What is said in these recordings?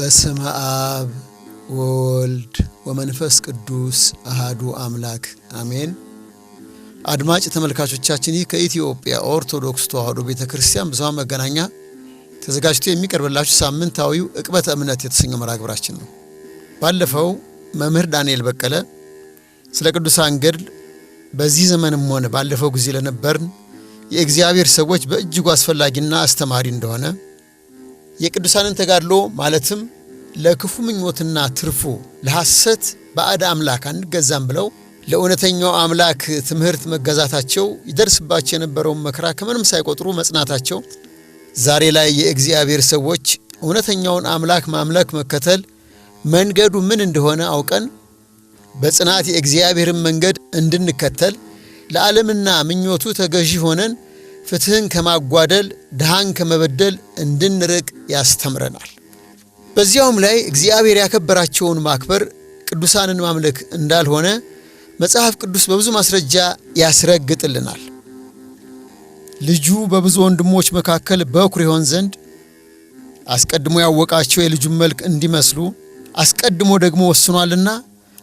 በስመ አብ ወወልድ ወመንፈስ ቅዱስ አሃዱ አምላክ አሜን። አድማጭ ተመልካቾቻችን ይህ ከኢትዮጵያ ኦርቶዶክስ ተዋሕዶ ቤተክርስቲያን ብዙኃን መገናኛ ተዘጋጅቶ የሚቀርብላችሁ ሳምንታዊው ዕቅበተ እምነት የተሰኘው መርሐ ግብራችን ነው። ባለፈው መምህር ዳንኤል በቀለ ስለ ቅዱሳን ገድል በዚህ ዘመንም ሆነ ባለፈው ጊዜ ለነበርን የእግዚአብሔር ሰዎች በእጅጉ አስፈላጊና አስተማሪ እንደሆነ የቅዱሳንን ተጋድሎ ማለትም ለክፉ ምኞትና ትርፉ ለሐሰት ባዕድ አምላክ አንገዛም ብለው ለእውነተኛው አምላክ ትምህርት መገዛታቸው ይደርስባቸው የነበረውን መከራ ከምንም ሳይቆጥሩ መጽናታቸው ዛሬ ላይ የእግዚአብሔር ሰዎች እውነተኛውን አምላክ ማምለክ መከተል መንገዱ ምን እንደሆነ አውቀን በጽናት የእግዚአብሔርን መንገድ እንድንከተል ለዓለምና ምኞቱ ተገዢ ሆነን ፍትህን ከማጓደል ድሃን ከመበደል እንድንርቅ ያስተምረናል። በዚያውም ላይ እግዚአብሔር ያከበራቸውን ማክበር ቅዱሳንን ማምለክ እንዳልሆነ መጽሐፍ ቅዱስ በብዙ ማስረጃ ያስረግጥልናል። ልጁ በብዙ ወንድሞች መካከል በኩር ይሆን ዘንድ አስቀድሞ ያወቃቸው የልጁን መልክ እንዲመስሉ አስቀድሞ ደግሞ ወስኗልና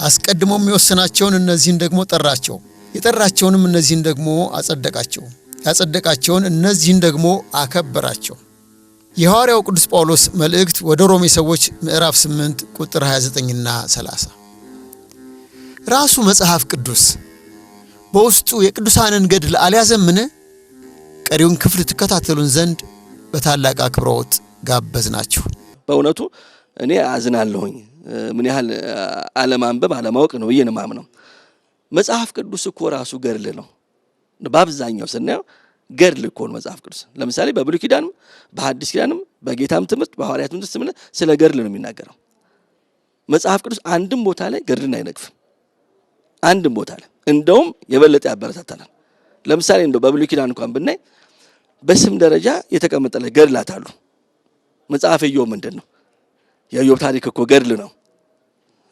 አስቀድሞም የወሰናቸውን እነዚህን ደግሞ ጠራቸው፣ የጠራቸውንም እነዚህን ደግሞ አጸደቃቸው፣ ያጸደቃቸውን እነዚህን ደግሞ አከበራቸው። የሐዋርያው ቅዱስ ጳውሎስ መልእክት ወደ ሮሜ ሰዎች ምዕራፍ 8 ቁጥር 29ና 30። ራሱ መጽሐፍ ቅዱስ በውስጡ የቅዱሳንን ገድል አልያዘምን? ቀሪውን ክፍል ተከታተሉን ዘንድ በታላቅ አክብሮት ጋበዝናችሁ። በእውነቱ እኔ አዝናለሁኝ ምን ያህል አለማንበብ አለማወቅ ነው የማምነው። መጽሐፍ ቅዱስ እኮ ራሱ ገድል ነው። በአብዛኛው ስናየው ገድል እኮ ነው መጽሐፍ ቅዱስ። ለምሳሌ በብሉይ ኪዳንም በሐዲስ ኪዳንም በጌታም ትምህርት በሐዋርያትም ትምህርት ስለ ገድል ነው የሚናገረው። መጽሐፍ ቅዱስ አንድም ቦታ ላይ ገድልን አይነቅፍም። አንድም ቦታ ላይ እንደውም የበለጠ ያበረታታናል። ለምሳሌ እንደው በብሉይ ኪዳን እንኳን ብናይ በስም ደረጃ የተቀመጠለ ገድላት አሉ። መጽሐፈ ኢዮብ ምንድን ነው? የኢዮብ ታሪክ እኮ ገድል ነው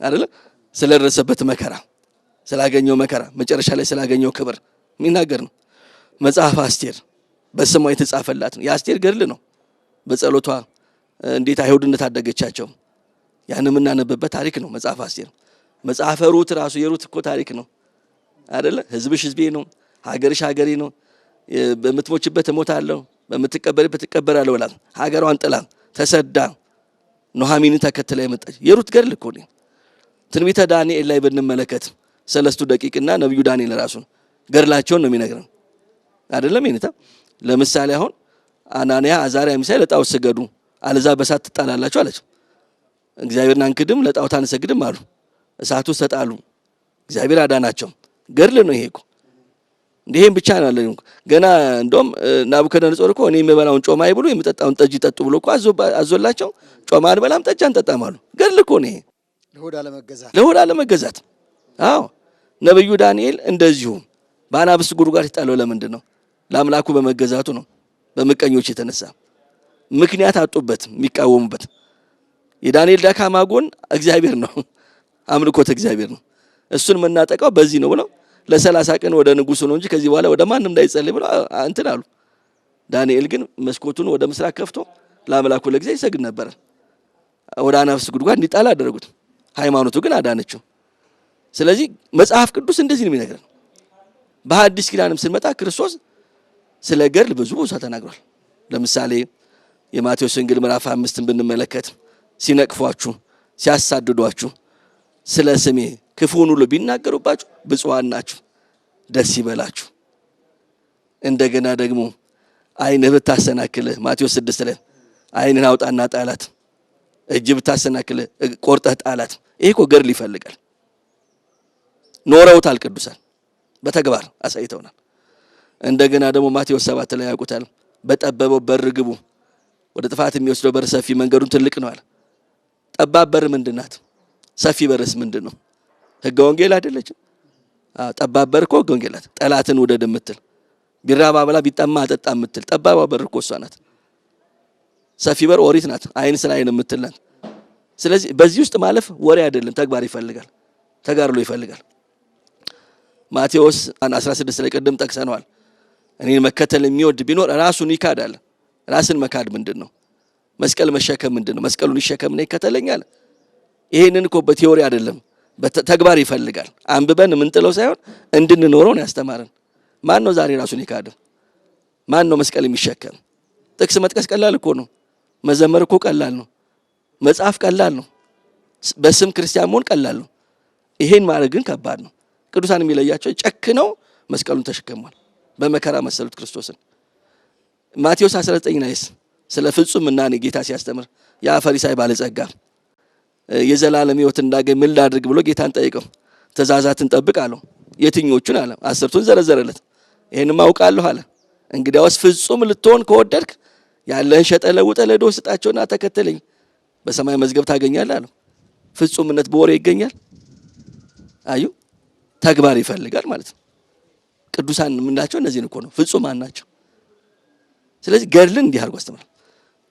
አይደል? ስለደረሰበት መከራ፣ ስላገኘው መከራ፣ መጨረሻ ላይ ስላገኘው ክብር የሚናገር ነው። መጽሐፍ አስቴር በስሟ የተጻፈላት ነው። የአስቴር ገድል ነው። በጸሎቷ እንዴት አይሁድ እንደታደገቻቸው ያን የምናነብበት ታሪክ ነው መጽሐፍ አስቴር። መጽሐፈ ሩት ራሱ የሩት እኮ ታሪክ ነው አይደለ? ህዝብሽ ህዝቤ ነው፣ ሀገርሽ ሀገሬ ነው፣ በምትሞችበት እሞታለሁ፣ በምትቀበርበት እቀበራለሁ ብላ ሀገሯን ጥላ ተሰዳ ኑኃሚንን ተከትላ የመጣች የሩት ገድል እኮ ነው። ትንቢተ ዳንኤል ላይ ብንመለከት ሰለስቱ ደቂቅና ነብዩ ዳንኤል ራሱን ገድላቸውን ነው የሚነግረን አይደለም? ይነታ ለምሳሌ አሁን አናንያ አዛርያ ሚሳኤል ለጣዖት ሰገዱ አለዛ በእሳት ትጣላላችሁ አለች። እግዚአብሔርን አንክድም ለጣዖት አንሰግድም አሉ። እሳቱ ተጣሉ፣ እግዚአብሔር አዳናቸው። ገድል ነው ይሄ እኮ። እንዲህም ብቻ ነው ያለው። ገና እንደውም ናቡከደነጾር እኮ እኔ የምበላውን ጮማ ይብሉ የምጠጣውን ጠጅ ይጠጡ ብሎ እኮ አዞላቸው ጮማ አንበላም ጠጅ አንጠጣም አሉ። ገድል እኮ ነው ይሄ፣ ለሆድ አለመገዛት። አዎ ነብዩ ዳንኤል እንደዚሁ በአናብስት ጉድጓድ የተጣለው ለምንድን ነው? ለአምላኩ በመገዛቱ ነው። በምቀኞች የተነሳ ምክንያት አጡበት የሚቃወሙበት። የዳንኤል ደካማ ጎን እግዚአብሔር ነው፣ አምልኮት እግዚአብሔር ነው። እሱን መናጠቀው በዚህ ነው ብለው ለ30 ቀን ወደ ንጉሱ ነው እንጂ ከዚህ በኋላ ወደ ማንም እንዳይጸልይ ብለው እንትን አሉ። ዳንኤል ግን መስኮቱን ወደ ምስራቅ ከፍቶ ለአምላኩ ለእግዚአብሔር ይሰግድ ነበር። ወደ አናብስት ጉድጓድ እንዲጣል አደረጉት። ሃይማኖቱ ግን አዳነችው። ስለዚህ መጽሐፍ ቅዱስ እንደዚህ ነው የሚነግረን። በሐዲስ ኪዳንም ስንመጣ ክርስቶስ ስለ ገድል ብዙ ቦታ ተናግሯል። ለምሳሌ የማቴዎስ ወንጌል ምዕራፍ 5ን ብንመለከት ሲነቅፏችሁ ሲያሳድዷችሁ ስለ ስሜ ክፉውን ሁሉ ቢናገሩባችሁ ብፁዓን ናችሁ፣ ደስ ይበላችሁ። እንደገና ደግሞ ዓይንህ ብታሰናክልህ ማቴዎስ 6 ላይ ዓይንህን አውጣና ጣላት፣ እጅ ብታሰናክልህ ቆርጠህ ጣላት። ይሄ እኮ ገድል ይፈልጋል። ኖረውታል ቅዱሳን በተግባር አሳይተውናል። እንደገና ደግሞ ማቴዎስ 7 ላይ ያውቁታል። በጠበበው በር ግቡ፣ ወደ ጥፋት የሚወስደው በር ሰፊ መንገዱን ትልቅ ነው አለ። ጠባብ በር ምንድናት? ሰፊ በርስ ምንድን ነው? ሕገ ወንጌል አይደለችም? ጠባብ በር እኮ ሕገ ወንጌል ናት። ጠላትን ውደድ የምትል ቢራባ ብላ ቢጠማ አጠጣ የምትል ጠባባ በር እኮ እሷ ናት። ሰፊ በር ኦሪት ናት፣ ዓይን ስለ ዓይን የምትል ናት። ስለዚህ በዚህ ውስጥ ማለፍ ወሬ አይደለም፣ ተግባር ይፈልጋል፣ ተጋድሎ ይፈልጋል። ማቴዎስ 16 ላይ ቀደም ጠቅሰናል። እኔን መከተል የሚወድ ቢኖር ራሱን ይካዳል። ራስን መካድ ምንድን ነው? መስቀል መሸከም ምንድነው? መስቀሉን ይሸከምና ይከተለኛል። ይሄንን እኮ በቲዮሪ አይደለም በተግባር ይፈልጋል። አንብበን ምንጥለው ሳይሆን እንድንኖረው ነው ያስተማረን። ማን ነው ዛሬ ራሱን ይካደ? ማን ነው መስቀል የሚሸከም? ጥቅስ መጥቀስ ቀላል እኮ ነው። መዘመር እኮ ቀላል ነው። መጽሐፍ ቀላል ነው። በስም ክርስቲያን መሆን ቀላል ነው። ይሄን ማድረግ ግን ከባድ ነው። ቅዱሳን የሚለያቸው ጨክነው መስቀሉን ተሸክመዋል። በመከራ መሰሉት ክርስቶስን። ማቴዎስ 19 ላይስ ስለ ፍጹም ምናኔ ጌታ ሲያስተምር ያ ፈሪሳይ ባለጸጋ የዘላለም ሕይወት እንዳገኝ ምን ላድርግ ብሎ ጌታን ጠይቀው። ትእዛዛትን ጠብቅ አለው። የትኞቹን አለ? 10ቱን ዘረዘረለት። ይሄንም አውቃለሁ አለ። እንግዲያውስ ፍጹም ልትሆን ከወደድክ ያለህን ሸጠህ ለውጠህ ለድሆች ስጣቸውና ተከተለኝ፣ በሰማይ መዝገብ ታገኛለህ አለው። ፍጹምነት በወሬ ይገኛል? አዩ ተግባር ይፈልጋል ማለት ነው። ቅዱሳን የምንላቸው እነዚህን እኮ ነው፣ ፍጹማን ናቸው። ስለዚህ ገድልን እንዲህ አድርጎ አስተምሯል።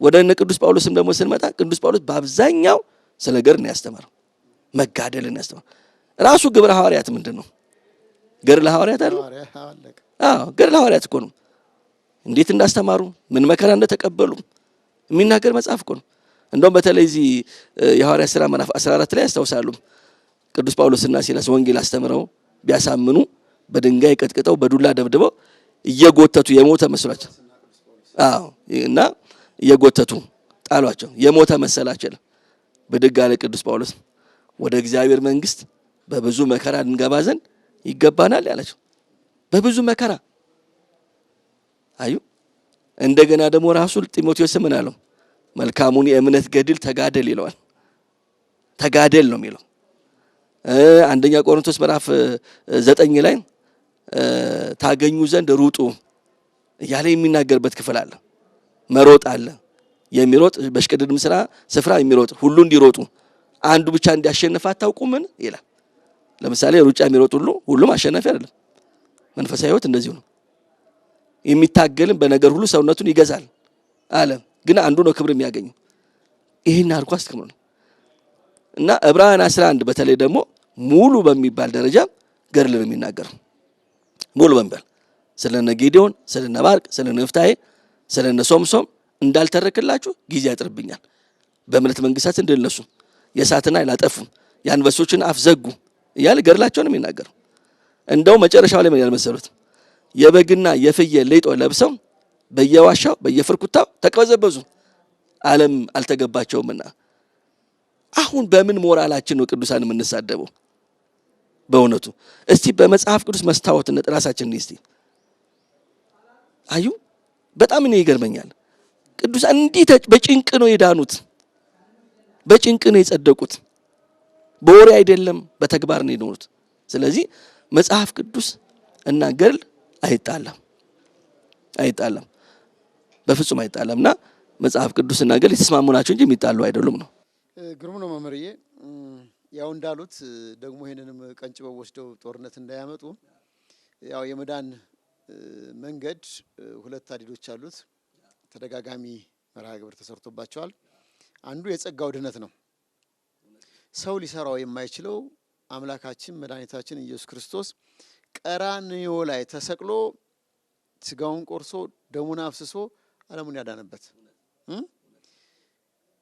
ወደ እነ ቅዱስ ጳውሎስም ደግሞ ስንመጣ ቅዱስ ጳውሎስ በአብዛኛው ስለ ገድል ነው ያስተማረው፣ መጋደልን ያስተማረው። ራሱ ግብረ ሐዋርያት ምንድን ነው? ገድለ ሐዋርያት አይደል? አዎ ገድለ ሐዋርያት እኮ ነው። እንዴት እንዳስተማሩ ምን መከራ እንደተቀበሉ የሚናገር መጽሐፍ እኮ ነው። እንደውም በተለይ እዚህ የሐዋርያት ሥራ ምዕራፍ 14 ላይ ያስታውሳሉ። ቅዱስ ጳውሎስና ሲላስ ወንጌል አስተምረው ቢያሳምኑ በድንጋይ ቀጥቅጠው በዱላ ደብድበው እየጎተቱ የሞተ መስሏቸው፣ አዎ እና እየጎተቱ ጣሏቸው። የሞተ መሰላቸው። ብድግ አለ ቅዱስ ጳውሎስ፣ ወደ እግዚአብሔር መንግሥት በብዙ መከራ እንገባ ዘንድ ይገባናል ያላቸው። በብዙ መከራ አዩ። እንደገና ደግሞ ራሱ ጢሞቴዎስ ምን አለው? መልካሙን የእምነት ገድል ተጋደል ይለዋል። ተጋደል ነው የሚለው። አንደኛ ቆሮንቶስ ምዕራፍ 9 ላይ ታገኙ ዘንድ ሩጡ እያለ የሚናገርበት ክፍል አለ። መሮጥ አለ። የሚሮጥ በሽቅድድም ስፍራ የሚሮጥ ሁሉ እንዲሮጡ አንዱ ብቻ እንዲያሸንፍ አታውቁምን ይላል። ለምሳሌ ሩጫ የሚሮጥ ሁሉም አሸናፊ አይደለም። መንፈሳዊ ሕይወት እንደዚሁ ነው። የሚታገልም በነገር ሁሉ ሰውነቱን ይገዛል አለ። ግን አንዱ ነው ክብር የሚያገኘው። ይሄን አድርጎ አስተምሯል። እና ዕብራውያን 11 በተለይ ደግሞ ሙሉ በሚባል ደረጃ ገድልን የሚናገረው ሙሉ በሚባል ስለነ ጌዴዎን፣ ስለነ ባርቅ፣ ስለነ ንፍታሔ፣ ስለነ ሶምሶም እንዳልተረክላችሁ ጊዜ ያጥርብኛል። በእምነት መንግስታት እንደነሱ የእሳትን ኃይል አጠፉ፣ የአንበሶችን አፍ ዘጉ እያለ ገድላቸውን የሚናገረው። እንደው መጨረሻው ላይ ምን ያልመሰሉት የበግና የፍየል ሌጦ ለብሰው በየዋሻው በየፍርኩታው ተቀበዘበዙ፣ ዓለም አልተገባቸውምና። አሁን በምን ሞራላችን ነው ቅዱሳን የምንሳደበው? በእውነቱ እስቲ በመጽሐፍ ቅዱስ መስታወትነት ራሳችንን እስቲ አዩ። በጣም እኔ ይገርመኛል። ቅዱሳን እንዲህ በጭንቅ ነው የዳኑት፣ በጭንቅ ነው የጸደቁት። በወሬ አይደለም በተግባር ነው የኖሩት። ስለዚህ መጽሐፍ ቅዱስ እና ገድል አይጣላም፣ በፍጹም አይጣላምና መጽሐፍ ቅዱስና ገድል የተስማሙ ናቸው እንጂ የሚጣሉ አይደሉም ነው። ግሩም ነው መምህርዬ። ያው እንዳሉት ደግሞ ይሄንንም ቀንጭበው ወስደው ጦርነት እንዳያመጡ ያው የመዳን መንገድ ሁለት ሀዲዶች አሉት። ተደጋጋሚ መርሃ ግብር ተሰርቶባቸዋል። አንዱ የጸጋው ድነት ነው። ሰው ሊሰራው የማይችለው አምላካችን መድኃኒታችን ኢየሱስ ክርስቶስ ቀራንዮ ላይ ተሰቅሎ ስጋውን ቆርሶ ደሙን አፍስሶ ዓለሙን ያዳነበት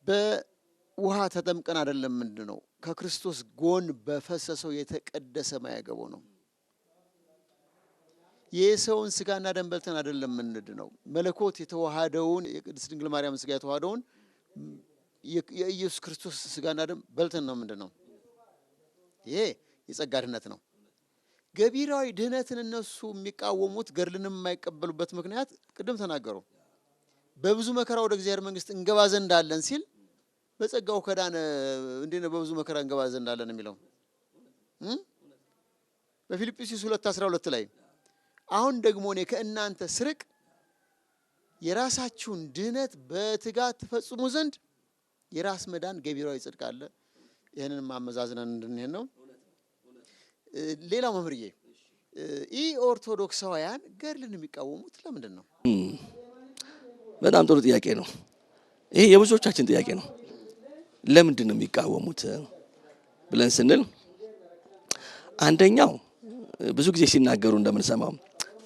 በውሃ ተጠምቀን አይደለም። ምንድነው? ከክርስቶስ ጎን በፈሰሰው የተቀደሰ ማያገበው ነው። የሰውን ስጋና ደም በልተን አይደለም ምንድነው? መለኮት የተዋሃደውን የቅድስት ድንግል ማርያም ስጋ የተዋሃደውን የኢየሱስ ክርስቶስ ስጋና ደም በልተን ነው ምንድነው? ይሄ የጸጋ ድነት ነው። ገቢራዊ ድህነትን እነሱ የሚቃወሙት ገድልንም የማይቀበሉበት ምክንያት ቅድም ተናገሩ። በብዙ መከራ ወደ እግዚአብሔር መንግስት እንገባ ዘንድ አለን ሲል በጸጋው ከዳነ እንዴት ነው በብዙ መከራ እንገባ ዘንድ አለን የሚለው? በፊልጵስዩስ 2:12 ላይ አሁን ደግሞ እኔ ከእናንተ ስርቅ የራሳችሁን ድህነት በትጋት ትፈጽሙ ዘንድ የራስ መዳን ገቢራዊ ጽድቅ አለ። ይሄንን ማመዛዝነን እንድንሄድ ነው። ሌላው መምህርዬ ኦርቶዶክሳውያን ገድልን የሚቃወሙት ለምንድን ነው? በጣም ጥሩ ጥያቄ ነው። ይሄ የብዙዎቻችን ጥያቄ ነው። ለምንድን ነው የሚቃወሙት ብለን ስንል አንደኛው ብዙ ጊዜ ሲናገሩ እንደምንሰማው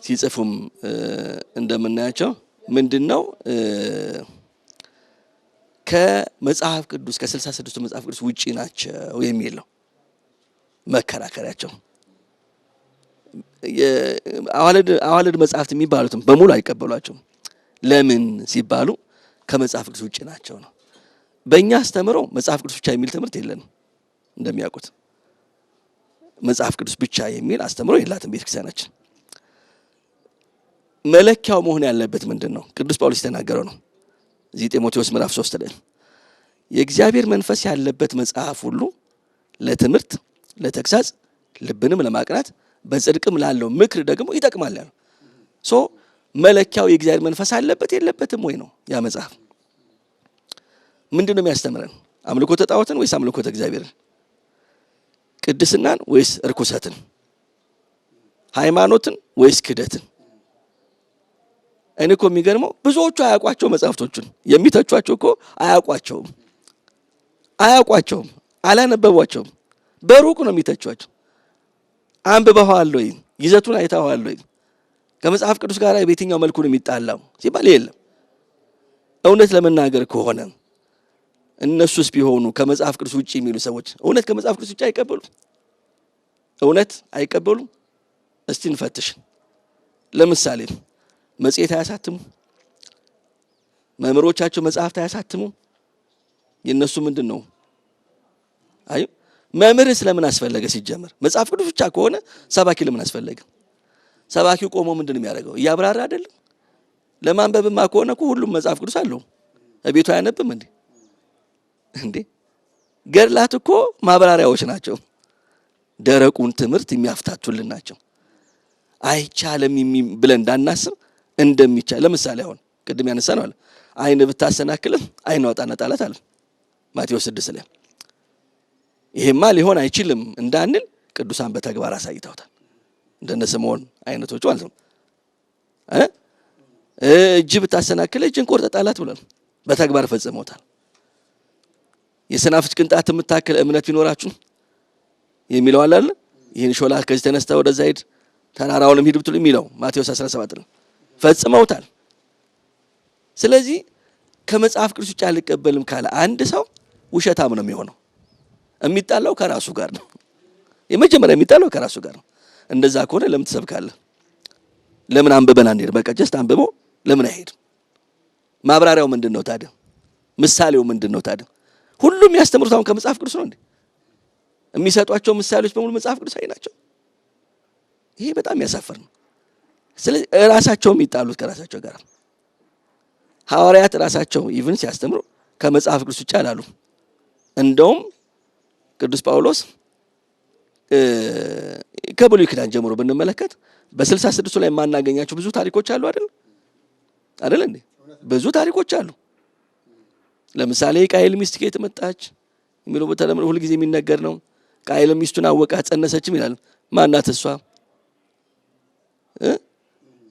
ሲጽፉም እንደምናያቸው ምንድነው ከመጽሐፍ ቅዱስ ከ66ቱ መጽሐፍ ቅዱስ ውጪ ናቸው የሚል ነው መከራከሪያቸው። አዋልድ መጽሐፍት የሚባሉትም በሙሉ አይቀበሏቸውም። ለምን ሲባሉ ከመጽሐፍ ቅዱስ ውጪ ናቸው ነው። በእኛ አስተምሮ መጽሐፍ ቅዱስ ብቻ የሚል ትምህርት የለንም። እንደሚያውቁት መጽሐፍ ቅዱስ ብቻ የሚል አስተምሮ የላትም ቤተክርስቲያናችን። መለኪያው መሆን ያለበት ምንድን ነው? ቅዱስ ጳውሎስ የተናገረው ነው እዚህ ጢሞቴዎስ ምዕራፍ 3 ላይ የእግዚአብሔር መንፈስ ያለበት መጽሐፍ ሁሉ ለትምህርት፣ ለተግሳጽ፣ ልብንም ለማቅናት በጽድቅም ላለው ምክር ደግሞ ይጠቅማል ያለው። ሶ መለኪያው የእግዚአብሔር መንፈስ አለበት የለበትም ወይ ነው። ያ መጽሐፍ ምንድን ነው የሚያስተምረን? አምልኮተ ጣዖትን ወይስ አምልኮተ እግዚአብሔርን? ቅድስናን ወይስ እርኩሰትን? ሃይማኖትን ወይስ ክደትን? እኔ እኮ የሚገርመው ብዙዎቹ አያውቋቸው መጽሐፍቶቹን የሚተቿቸው እኮ አያውቋቸውም፣ አላነበቧቸውም። በሩቁ ነው የሚተቿቸው። አንብበዋል ወይ? ይዘቱን አይተዋል ወይ? ከመጽሐፍ ቅዱስ ጋር በየትኛው መልኩ ነው የሚጣላው ሲባል የለም። እውነት ለመናገር ከሆነ እነሱስ ቢሆኑ ከመጽሐፍ ቅዱስ ውጪ የሚሉ ሰዎች እውነት ከመጽሐፍ ቅዱስ ውጪ አይቀበሉም? እውነት አይቀበሉም? እስቲ እንፈትሽ። ለምሳሌ መጽሔት አያሳትሙ፣ መምህሮቻቸው መጽሐፍት አያሳትሙ። የነሱ ምንድን ነው? አይ መምህር ስለምን አስፈለገ? ሲጀመር መጽሐፍ ቅዱስ ብቻ ከሆነ ሰባኪ ለምን አስፈለገ? ሰባኪው ቆሞ ምንድን ነው የሚያደርገው? እያብራራ አይደለም? ለማንበብማ ከሆነ እኮ ሁሉም መጽሐፍ ቅዱስ አለው። እቤቱ አያነብም እንዴ? ገድላት እኮ ማብራሪያዎች ናቸው። ደረቁን ትምህርት የሚያፍታቱልን ናቸው። አይቻለም ብለን እንዳናስብ እንደሚቻል። ለምሳሌ አሁን ቅድም ያነሳነው አለ አይን ብታሰናክልም አይን አውጣና ጣላት አለ ማቴዎስ 6 ላይ። ይሄማ ሊሆን አይችልም እንዳንል ቅዱሳን በተግባር አሳይተውታል። እንደነ ስምዖን አይነቶቹ ማለት ነው። እጅ ብታሰናክል እጅን ቆርጠህ ጣላት ብለን በተግባር ፈጽመውታል። የሰናፍጭ ቅንጣት የምታክል እምነት ቢኖራችሁ የሚለው አለ አይደል? ይህን ሾላ ከዚህ ተነስተህ ወደዛ ሂድ ተራራውንም ሂድ ብትሉ የሚለው ማቴዎስ 17 ነው። ፈጽመውታል። ስለዚህ ከመጽሐፍ ቅዱስ ውጭ አልቀበልም ካለ አንድ ሰው ውሸታም ነው የሚሆነው። የሚጣላው ከራሱ ጋር ነው። የመጀመሪያ የሚጣላው ከራሱ ጋር ነው። እንደዛ ከሆነ ለምን ትሰብካለህ? ለምን አንብበን አንሄድ? በቃ ጀስት አንብቦ ለምን አይሄድም? ማብራሪያው ምንድነው ታዲያ? ምሳሌው ምንድነው ታዲያ? ሁሉም ያስተምሩት አሁን ከመጽሐፍ ቅዱስ ነው እንዴ? የሚሰጧቸው ምሳሌዎች በሙሉ መጽሐፍ ቅዱሳዊ ናቸው። ይሄ በጣም ያሳፍር ነው። ስለዚህ ራሳቸው የሚጣሉት ከራሳቸው ጋር። ሐዋርያት ራሳቸው ኢቭን ሲያስተምሩ ከመጽሐፍ ቅዱስ ውጭ አላሉ። እንደውም ቅዱስ ጳውሎስ ከብሉይ ኪዳን ጀምሮ ብንመለከት በ66 ላይ የማናገኛቸው ብዙ ታሪኮች አሉ አይደል እንዴ? ብዙ ታሪኮች አሉ። ለምሳሌ ቃየል ሚስት ከየት መጣች የሚለው በተለምዶ ሁሉ ጊዜ የሚነገር ነው። ቃየል ሚስቱን አወቃት ጸነሰችም ይላል። ማናት እሷ?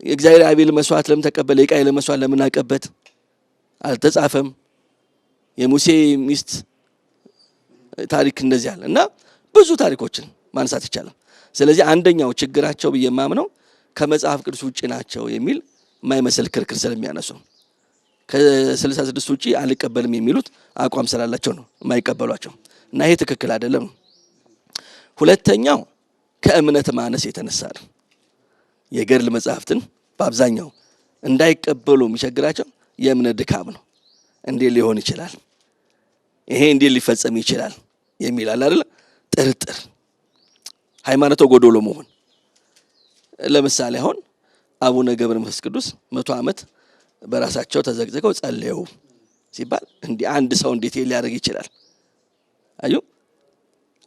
የእግዚአብሔር አቤል መስዋዕት ለምን ተቀበለ? የቃየል መስዋዕት ለምን አቀበት? አልተጻፈም። የሙሴ ሚስት ታሪክ እንደዚህ አለ እና ብዙ ታሪኮችን ማንሳት ይቻላል። ስለዚህ አንደኛው ችግራቸው ብዬ የማምነው ከመጽሐፍ ቅዱስ ውጪ ናቸው የሚል የማይመስል ክርክር ስለሚያነሱ ከ66 ውጪ አልቀበልም የሚሉት አቋም ስላላቸው ነው የማይቀበሏቸው እና ይሄ ትክክል አይደለም። ሁለተኛው ከእምነት ማነስ የተነሳ ነው። የገድል መጽሐፍትን በአብዛኛው እንዳይቀበሉ የሚቸግራቸው የእምነት ድካም ነው። እንዴት ሊሆን ይችላል? ይሄ እንዴት ሊፈጸም ይችላል የሚል አለ አይደል? ጥርጥር፣ ሃይማኖቱ ጎዶሎ መሆን። ለምሳሌ አሁን አቡነ ገብረ መንፈስ ቅዱስ 100 ዓመት በራሳቸው ተዘግዝቀው ጸልየው ሲባል እንዲህ አንድ ሰው እንዴት ሊያደርግ ይችላል? አዩ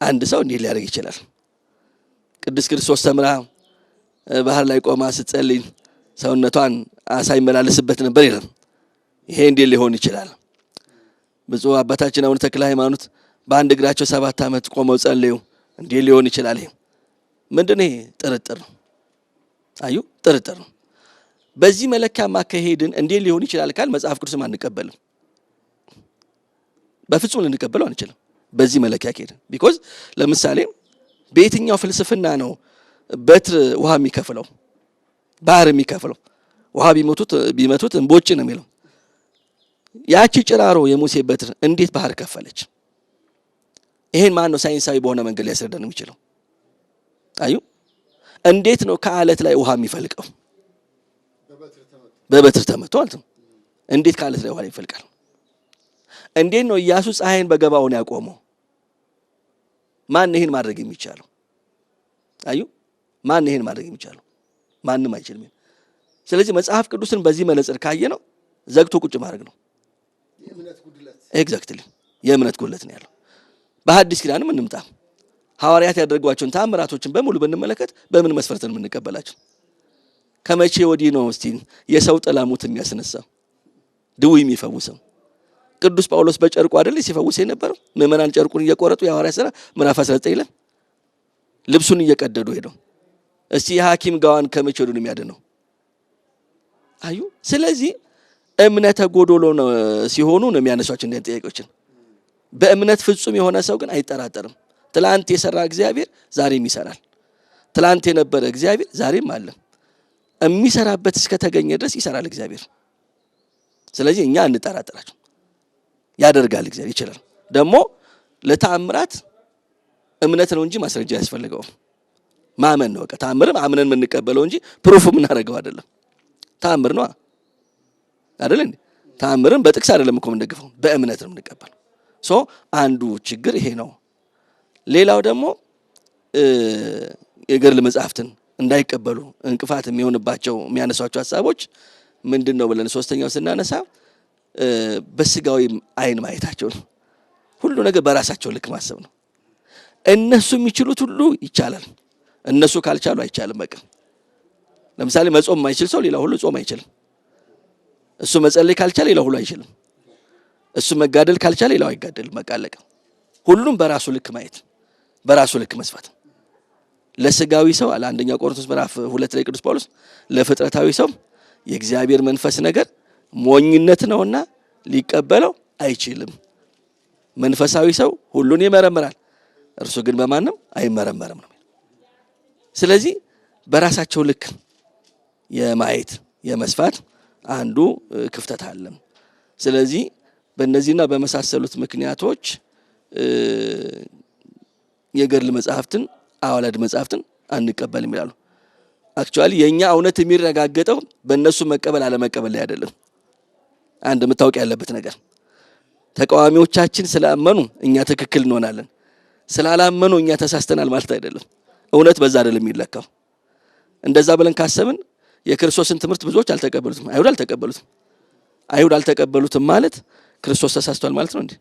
አንድ ሰው እንዴት ሊያደርግ ይችላል? ቅድስት ክርስቶስ ሰምራ ባህር ላይ ቆማ ስትጸልይ ሰውነቷን አሳ ይመላለስበት ነበር ይላል። ይሄ እንዴት ሊሆን ይችላል? ብፁዕ አባታችን አቡነ ተክለ ሃይማኖት በአንድ እግራቸው 7 ዓመት ቆመው ጸልዩ እንዴት ሊሆን ይችላል? ይሄ ምንድነው? ጥርጥር ነው። አዩ ጥርጥር ነው። በዚህ መለኪያ ማከሄድን እንዴት ሊሆን ይችላል ካል መጽሐፍ ቅዱስም አንቀበልም። በፍጹም ልንቀበለው አንችልም በዚህ መለኪያ ከሄድን። ቢኮዝ ለምሳሌ በየትኛው ፍልስፍና ነው በትር ውሃ የሚከፍለው ባህር የሚከፍለው? ውሃ ቢመቱት እንቦጭ ነው የሚለው። ያቺ ጭራሮ የሙሴ በትር እንዴት ባህር ከፈለች? ይሄን ማን ነው ሳይንሳዊ በሆነ መንገድ ሊያስረዳን የሚችለው? አዩ እንዴት ነው ከአለት ላይ ውሃ የሚፈልቀው? በበትር ተመቶ ማለት ነው። እንዴት ከአለት ላይ ውሃ ይፈልቃል? እንዴት ነው ኢያሱ ፀሐይን በገባውን ያቆመው? ማን ይሄን ማድረግ የሚቻለው? አዩ ማን ይሄን ማድረግ የሚቻለው? ማንም አይችልም። ስለዚህ መጽሐፍ ቅዱስን በዚህ መነጽር ካየ ነው ዘግቶ ቁጭ ማድረግ ነው። ኤግዛክትሊ የእምነት ጉድለት ነው ያለው። በሐዲስ ኪዳንም እንምጣ ሐዋርያት ያደረጓቸውን ተአምራቶችን በሙሉ ብንመለከት በምን መስፈርትን የምንቀበላቸው? ከመቼ ወዲህ ነው እስቲ የሰው ጠላሙት የሚያስነሳው ድውይ የሚፈውሰው? ቅዱስ ጳውሎስ በጨርቁ አይደል ሲፈውስ የነበረው? ምዕመናን ጨርቁን እየቆረጡ የሐዋርያት ሥራ ምዕራፍ 19 ላይ ልብሱን እየቀደዱ ሄደው እስቲ የሐኪም ጋዋን ከመቼ ወዲህ ነው የሚያድነው? አዩ ስለዚህ እምነተ ጎዶሎ ነው ሲሆኑ ነው የሚያነሷቸው እንደ ጥያቄዎችን። በእምነት ፍጹም የሆነ ሰው ግን አይጠራጠርም። ትላንት የሰራ እግዚአብሔር ዛሬም ይሰራል። ትላንት የነበረ እግዚአብሔር ዛሬም አለ። የሚሰራበት እስከ ተገኘ ድረስ ይሰራል እግዚአብሔር። ስለዚህ እኛ እንጠራጠራቸው። ያደርጋል እግዚአብሔር ይችላል። ደግሞ ለተአምራት እምነት ነው እንጂ ማስረጃ ያስፈልገው ማመን ነው። በቃ ተአምርም አምነን የምንቀበለው እንጂ ፕሩፍ የምናደርገው አይደለም። ተአምር ነው አይደል እንዴ? ተአምርም በጥቅስ አይደለም እኮ የምንደግፈው በእምነት ነው የምንቀበለው። አንዱ ችግር ይሄ ነው። ሌላው ደግሞ የገድል መጽሐፍትን እንዳይቀበሉ እንቅፋት የሚሆንባቸው የሚያነሷቸው ሐሳቦች ምንድነው ብለን ሶስተኛው ስናነሳ በስጋዊ አይን ማየታቸው ነው። ሁሉ ነገር በራሳቸው ልክ ማሰብ ነው። እነሱ የሚችሉት ሁሉ ይቻላል፣ እነሱ ካልቻሉ አይቻልም። በቃ ለምሳሌ መጾም የማይችል ሰው ሌላ ሁሉ ጾም አይችልም። እሱ መጸለይ ካልቻለ ሌላ ሁሉ አይችልም። እሱ መጋደል ካልቻለ ሌላው አይጋደልም። መቃለቀ ሁሉም በራሱ ልክ ማየት፣ በራሱ ልክ መስፋት። ለስጋዊ ሰው አለ አንደኛ ቆሮንቶስ ምዕራፍ 2 ላይ ቅዱስ ጳውሎስ ለፍጥረታዊ ሰው የእግዚአብሔር መንፈስ ነገር ሞኝነት ነውና ሊቀበለው አይችልም። መንፈሳዊ ሰው ሁሉን ይመረምራል፣ እርሱ ግን በማንም አይመረመርም ነው። ስለዚህ በራሳቸው ልክ የማየት የመስፋት አንዱ ክፍተት አለ። ስለዚህ በእነዚህና በመሳሰሉት ምክንያቶች የገድል መጽሐፍትን አዋላድ መጽሐፍትን አንቀበልም ይላሉ። አክቹአሊ የኛ እውነት የሚረጋገጠው በእነሱ መቀበል አለመቀበል ላይ አይደለም። አንድ መታወቅ ያለበት ነገር ተቃዋሚዎቻችን ስላመኑ እኛ ትክክል እንሆናለን፣ ስላላመኑ እኛ ተሳስተናል ማለት አይደለም። እውነት በዛ አይደለም የሚለካው። እንደዛ ብለን ካሰብን የክርስቶስን ትምህርት ብዙዎች አልተቀበሉትም። አይሁድ አልተቀበሉትም ማለት ክርስቶስ ተሳስቷል ማለት ነው እንዴ?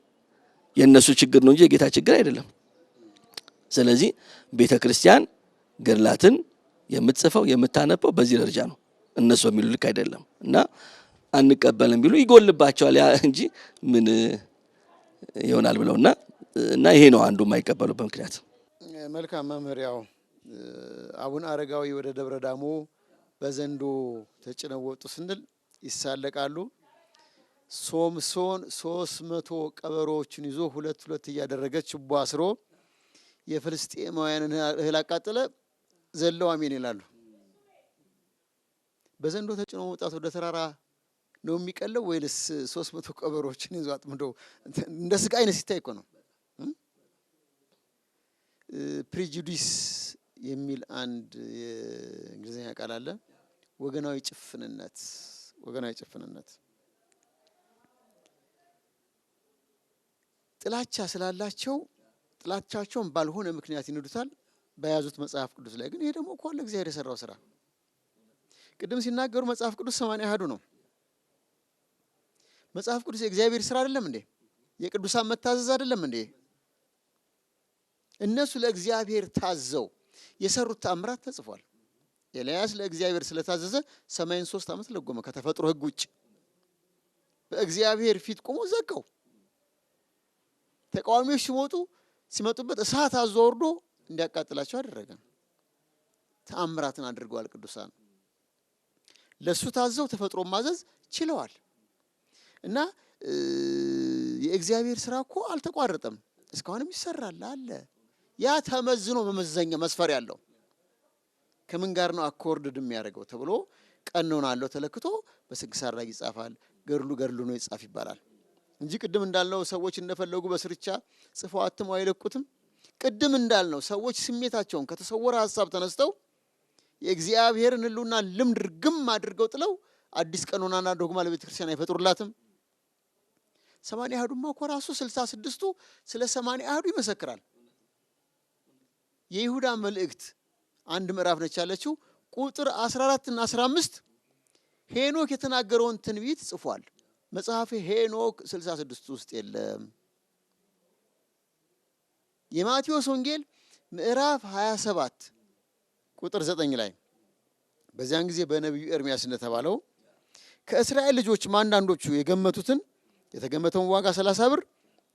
የነሱ ችግር ነው እንጂ የጌታ ችግር አይደለም። ስለዚህ ቤተክርስቲያን ገድላትን የምትጽፈው የምታነበው በዚህ ደረጃ ነው። እነሱ በሚሉ ልክ አይደለም እና አንቀበልም ቢሉ ይጎልባቸዋል ያ እንጂ ምን ይሆናል ብለውና ይሄ ነው አንዱ የማይቀበሉበት ምክንያት። መልካም መምህር፣ ያው አቡነ አረጋዊ ወደ ደብረ ዳሞ በዘንዶ ተጭነው ወጡ ስንል ይሳለቃሉ። ሶምሶን 300 ቀበሮዎችን ይዞ ሁለት እያደረገ ችቦ አስሮ የፍልስጤማውያንን እህል አቃጠለ፣ ዘለው አሜን ይላሉ። በዘንዶ ተጭኖ መውጣት ወደ ተራራ ነው የሚቀለው ወይስ 300 ቀበሮዎችን ይዞ አጥምዶ? እንደ ስጋ አይነት ሲታይ እኮ ነው። ፕሪጁዲስ የሚል አንድ የእንግሊዝኛ ቃል አለ። ወገናዊ ጭፍንነት ጥላቻ ስላላቸው ጥላቻቸውን ባልሆነ ምክንያት ይንዱታል በያዙት መጽሐፍ ቅዱስ ላይ። ግን ይሄ ደግሞ እኮ ለእግዚአብሔር የሰራው ስራ። ቅድም ሲናገሩ መጽሐፍ ቅዱስ 80 አሐዱ ነው። መጽሐፍ ቅዱስ የእግዚአብሔር ስራ አይደለም እንዴ? የቅዱሳን መታዘዝ አይደለም እንዴ? እነሱ ለእግዚአብሔር ታዘው የሰሩት ተአምራት ተጽፏል። ኤልያስ ለእግዚአብሔር ስለታዘዘ ሰማይን 3 ዓመት ለጎመ ከተፈጥሮ ሕግ ውጭ። በእግዚአብሔር ፊት ቆሞ ዘጋው። ተቃዋሚዎች ሲመጡበት እሳት አዘወርዶ እንዲያቃጥላቸው አደረገ። ተአምራትን አድርገዋል ቅዱሳን። ለሱ ታዘው ተፈጥሮ ማዘዝ ችለዋል። እና የእግዚአብሔር ስራ እኮ አልተቋረጠም፣ እስካሁንም ይሰራል አለ። ያ ተመዝኖ መመዘኛ መስፈር ያለው ከምን ጋር ነው አኮርድድ የሚያደርገው ተብሎ ቀኖና አለው ተለክቶ በስንክሳር ላይ ይጻፋል፣ ገድሉ ገድሉ ነው ይጻፍ ይባላል እንጂ ቅድም እንዳልነው ሰዎች እንደፈለጉ በስርቻ ጽፈው አትመው አይለቁትም። ቅድም እንዳልነው ሰዎች ስሜታቸውን ከተሰወረ ሐሳብ ተነስተው የእግዚአብሔርን ሕልውና ልምድ ርግም አድርገው ጥለው አዲስ ቀኖናና ዶግማ ለቤተ ክርስቲያን አይፈጥሩላትም። 80 አሐዱማ እኮ ራሱ 66ቱ ስለ 80 አሐዱ ይመሰክራል። የይሁዳ መልእክት አንድ ምዕራፍ ነች ያለችው ቁጥር 14 እና 15 ሄኖክ የተናገረውን ትንቢት ጽፏል። መጽሐፈ ሄኖክ 66 ውስጥ የለም። የማቴዎስ ወንጌል ምዕራፍ 27 ቁጥር 9 ላይ በዚያን ጊዜ በነቢዩ ኤርምያስ እንደተባለው ከእስራኤል ልጆች አንዳንዶቹ የተገመተውን ዋጋ 30 ብር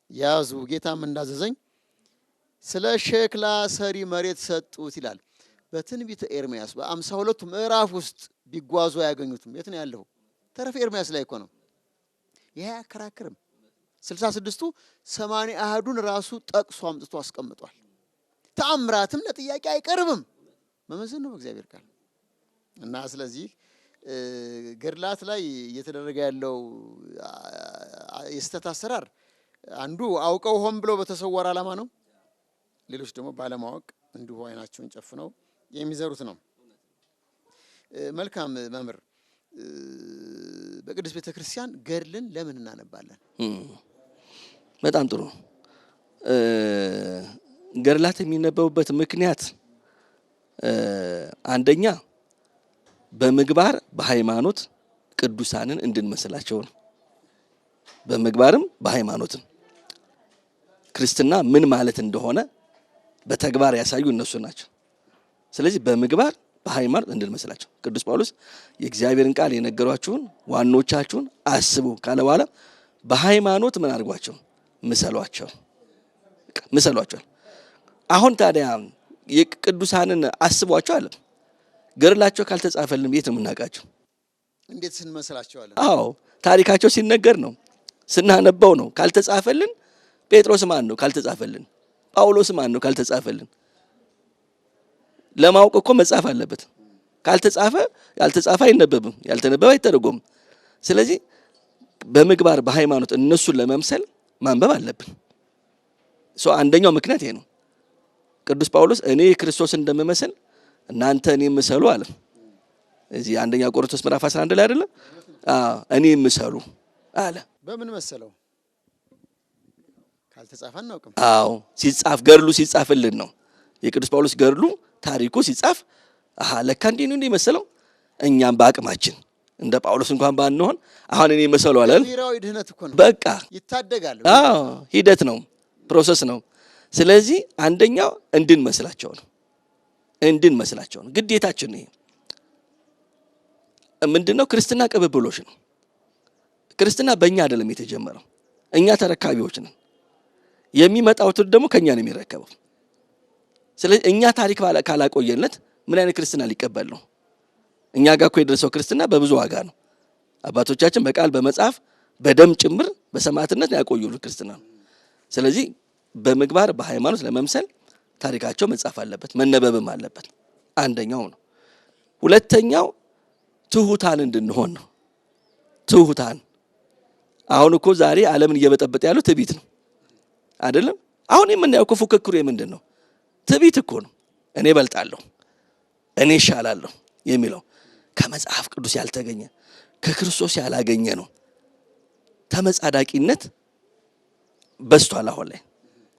ያዙ፣ ጌታም እንዳዘዘኝ ስለ ሸክላ ሰሪ መሬት ሰጡት ይላል። በትንቢተ ኤርምያስ በ52 ምዕራፍ ውስጥ ቢጓዙ አያገኙትም። የት ነው ያለው? ተረፈ ኤርምያስ ላይ እኮ ነው። ይሄ አያከራክርም። 66ቱ 80 አሐዱን ራሱ ጠቅሶ አምጥቶ አስቀምጧል። ተአምራትም ለጥያቄ አይቀርብም። መመዘን ነው እግዚአብሔር ቃል እና ስለዚህ ገድላት ላይ እየተደረገ ያለው የስተት አሰራር አንዱ አውቀው ሆን ብሎ በተሰወረ ዓላማ ነው። ሌሎች ደግሞ ባለማወቅ እንዲሁ አይናቸውን ጨፍነው የሚዘሩት ነው። መልካም መምህር፣ በቅድስት ቤተ ክርስቲያን ገድልን ለምን እናነባለን? በጣም ጥሩ። ገድላት የሚነበቡበት ምክንያት አንደኛ በምግባር በሃይማኖት ቅዱሳንን እንድንመስላቸው ነው። በምግባርም በሃይማኖትም ክርስትና ምን ማለት እንደሆነ በተግባር ያሳዩ እነሱ ናቸው። ስለዚህ በምግባር በሃይማኖት እንድንመስላቸው ቅዱስ ጳውሎስ የእግዚአብሔርን ቃል የነገሯችሁን ዋኖቻችሁን አስቡ ካለ በኋላ በሃይማኖት ምን አድርጓቸው? ምሰሏቸው። አሁን ታዲያ የቅዱሳንን አስቧቸው አለ። ገድላቸው ካልተጻፈልን የት ነው የምናውቃቸው? እንዴት ስንመስላቸዋለን? አዎ ታሪካቸው ሲነገር ነው፣ ስናነበው ነው። ካልተጻፈልን ጴጥሮስ ማን ነው ካልተጻፈልን? ጳውሎስ ማን ነው ካልተጻፈልን? ለማወቅ እኮ መጻፍ አለበት። ካልተጻፈ ያልተጻፈ አይነበብም፣ ያልተነበበ አይተረጎምም። ስለዚህ በምግባር በሃይማኖት እነሱን ለመምሰል ማንበብ አለብን። አንደኛው ምክንያት ይሄ ነው። ቅዱስ ጳውሎስ እኔ ክርስቶስ እንደምመስል እናንተ እኔን ምሰሉ አለ። እዚህ አንደኛ ቆሮንቶስ ምዕራፍ 11 ላይ አይደለ? እኔን ምሰሉ አለ። በምን መሰለው? ካልተጻፈ አናውቅም። አዎ ሲጻፍ ገድሉ ሲጻፍልን ነው። የቅዱስ ጳውሎስ ገድሉ ታሪኩ ሲጻፍ ለካ እንዲህ ነው እንደሚመስለው እኛም በአቅማችን እንደ ጳውሎስ እንኳን ባንሆን አሁን እኔ መሰሉ አለ። ቢራዊ ድህነት እኮ ነው። በቃ ይታደጋል። ሂደት ነው፣ ፕሮሰስ ነው። ስለዚህ አንደኛው እንድንመስላቸው ነው። ግዴታችን ነው። ምንድነው? ክርስትና ቅብብሎሽ ነው። ክርስትና በእኛ አይደለም የተጀመረው፣ እኛ ተረካቢዎች ነን። የሚመጣው ትውልድ ደግሞ ከኛ ነው የሚረከበው። ስለዚህ እኛ ታሪክ ካላቆየንለት ምን አይነት ክርስትና ሊቀበል ነው? እኛ ጋር እኮ የደረሰው ክርስትና በብዙ ዋጋ ነው። አባቶቻችን በቃል በመጽሐፍ በደም ጭምር በሰማዕትነት ያቆዩልን ክርስትና ነው። ስለዚህ በምግባር በሃይማኖት ለመምሰል ታሪካቸው መጻፍ አለበት፣ መነበብም አለበት። አንደኛው ነው። ሁለተኛው ትሁታን እንድንሆን ነው። ትሁታን አሁን እኮ ዛሬ ዓለምን እየበጠበጠ ያለው ትዕቢት ነው አይደለም? አሁን የምናየው እኮ ፉክክሩ የምንድን ነው? ትዕቢት እኮ ነው። እኔ እበልጣለሁ፣ እኔ እሻላለሁ የሚለው ከመጽሐፍ ቅዱስ ያልተገኘ ከክርስቶስ ያላገኘ ነው። ተመጻዳቂነት በስቷል። አሁን ላይ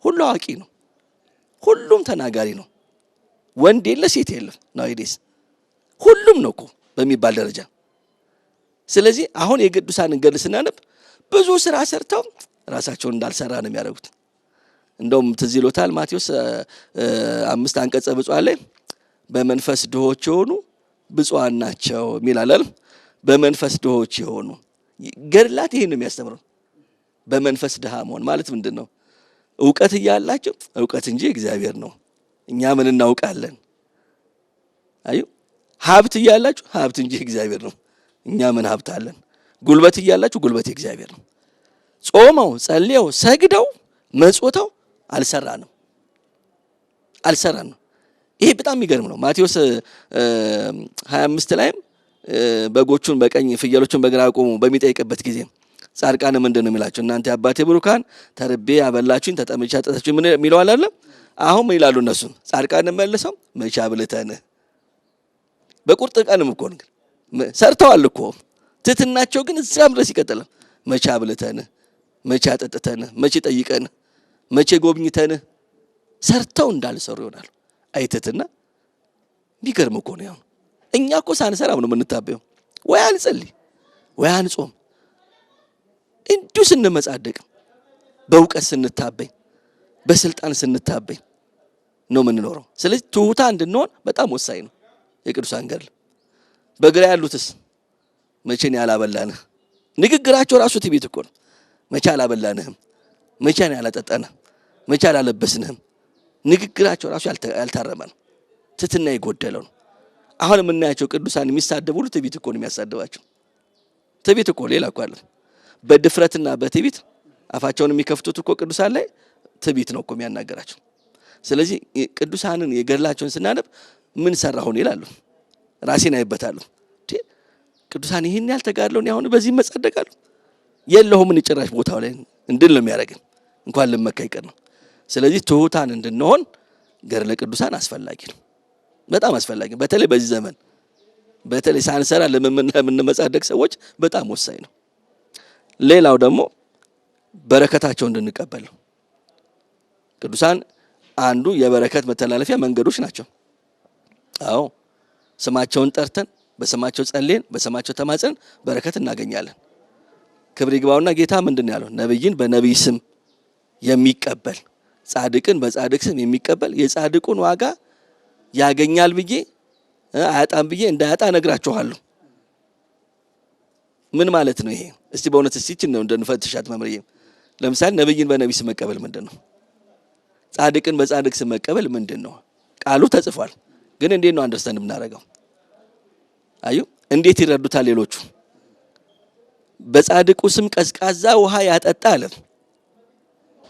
ሁሉ አዋቂ ነው፣ ሁሉም ተናጋሪ ነው። ወንድ የለ ሴት የለም ነው አይደስ? ሁሉም ነው እኮ በሚባል ደረጃ። ስለዚህ አሁን የቅዱሳንን ገድል ስናነብ ብዙ ስራ ሰርተው ራሳቸውን እንዳልሰራ ነው የሚያደርጉት። እንደውም ትዝ ይሎታል ማቴዎስ 5 አንቀጸ ብፁዓን ላይ በመንፈስ ድሆች የሆኑ ብፁዓን ናቸው የሚላል። በመንፈስ ድሆች የሆኑ ገድላት ይሄን ነው የሚያስተምረው። በመንፈስ ድሃ መሆን ማለት ምንድን ነው? እውቀት እያላቸው እውቀት እንጂ እግዚአብሔር ነው፣ እኛ ምን እናውቃለን? አዩ ሀብት እያላችሁ ሀብት እንጂ እግዚአብሔር ነው፣ እኛ ምን ሀብት አለን? ጉልበት እያላችሁ ጉልበት እግዚአብሔር ነው። ጾመው ጸልየው ሰግደው መጾተው አልሰራንም። ይሄ በጣም የሚገርም ነው። ማቴዎስ 25 ላይም በጎቹን በቀኝ ፍየሎቹን በግራ አቆሙ በሚጠይቅበት ጊዜ ጻድቃን ምንድን ነው የሚላቸው? እናንተ አባቴ ብሩካን ተርቤ አበላችሁኝ፣ ተጠምቼ አጠጣችሁኝ ምን የሚለው አለ። አሁን ምን ይላሉ እነሱ? ጻድቃን መልሰው መቼ አብልተን። በቁርጥ ቀንም እኮ ነው ሰርተዋል እኮ ትህትናቸው ግን እዛም ድረስ ይቀጥላል። መቼ አብልተን፣ መቼ አጠጥተን፣ መቼ ጠይቀን፣ መቼ ጎብኝተን ሰርተው እንዳልሰሩ ይሆናሉ። አይተትና ቢገርም እኮ ነው። እኛ እኮ ሳንሰራም ነው የምንታበየው። ወይ አንጸልይ ወይ አንጾም፣ እንዲሁ ስንመጻደቅ በእውቀት ስንታበይ በስልጣን ስንታበይ ነው የምንኖረው። ስለዚህ ትሑታ እንድንሆን በጣም ወሳኝ ነው የቅዱሳን ገድል። በግራ ያሉትስ መቼን ያላበላንህ? ንግግራቸው ራሱ ትዕቢት እኮ ነው። መቼ አላበላንህም፣ መቼን ያላጠጣንህ፣ መቼ አላለበስንህም። ንግግራቸው ራሱ ያልታረመ ነው፣ ትሕትና የጎደለው ነው። አሁን የምናያቸው ቅዱሳን የሚሳደቡ ሁሉ ትዕቢት እኮ ነው የሚያሳድባቸው። ትዕቢት እኮ ሌላ እኮ አለ። በድፍረትና በትዕቢት አፋቸውን የሚከፍቱት እኮ ቅዱሳን ላይ ትዕቢት ነው እኮ የሚያናገራቸው። ስለዚህ ቅዱሳንን የገድላቸውን ስናነብ ምን ሰራሁን ይላሉ። ራሴን አይበታለሁ። ቅዱሳን ይህን ያህል ተጋድለውን አሁን በዚህ መጻደቃሉ የለሁም ጭራሽ ቦታው ላይ እንድል ነው የሚያደርገን። እንኳን ልመካ ይቀር ነው። ስለዚህ ትሑታን እንድንሆን ገድለ ቅዱሳን አስፈላጊ ነው፣ በጣም አስፈላጊ። በተለይ በዚህ ዘመን በተለይ ሳንሰራ ለምንመጻደቅ ሰዎች በጣም ወሳኝ ነው። ሌላው ደግሞ በረከታቸው እንድንቀበል ነው። ቅዱሳን አንዱ የበረከት መተላለፊያ መንገዶች ናቸው። አዎ ስማቸውን ጠርተን በስማቸው ጸልየን በስማቸው ተማጽነን በረከት እናገኛለን። ክብር ይግባውና ጌታ ምንድነው ያለው? ነብይን በነብይ ስም የሚቀበል ጻድቅን በጻድቅ ስም የሚቀበል የጻድቁን ዋጋ ያገኛል ብዬ አያጣም ብዬ እንዳያጣ ነግራችኋለሁ። ምን ማለት ነው ይሄ? እስቲ በእውነት እስቲችን ነው እንደንፈትሻት መምርዬ። ለምሳሌ ነብይን በነብይ ስም መቀበል ምንድነው? ጻድቅን በጻድቅ ስም መቀበል ምንድነው? ቃሉ ተጽፏል፣ ግን እንዴት ነው አንደርስታንድ የምናደርገው? አዩ እንዴት ይረዱታል ሌሎቹ? በጻድቁ ስም ቀዝቃዛ ውሃ ያጠጣ አለ።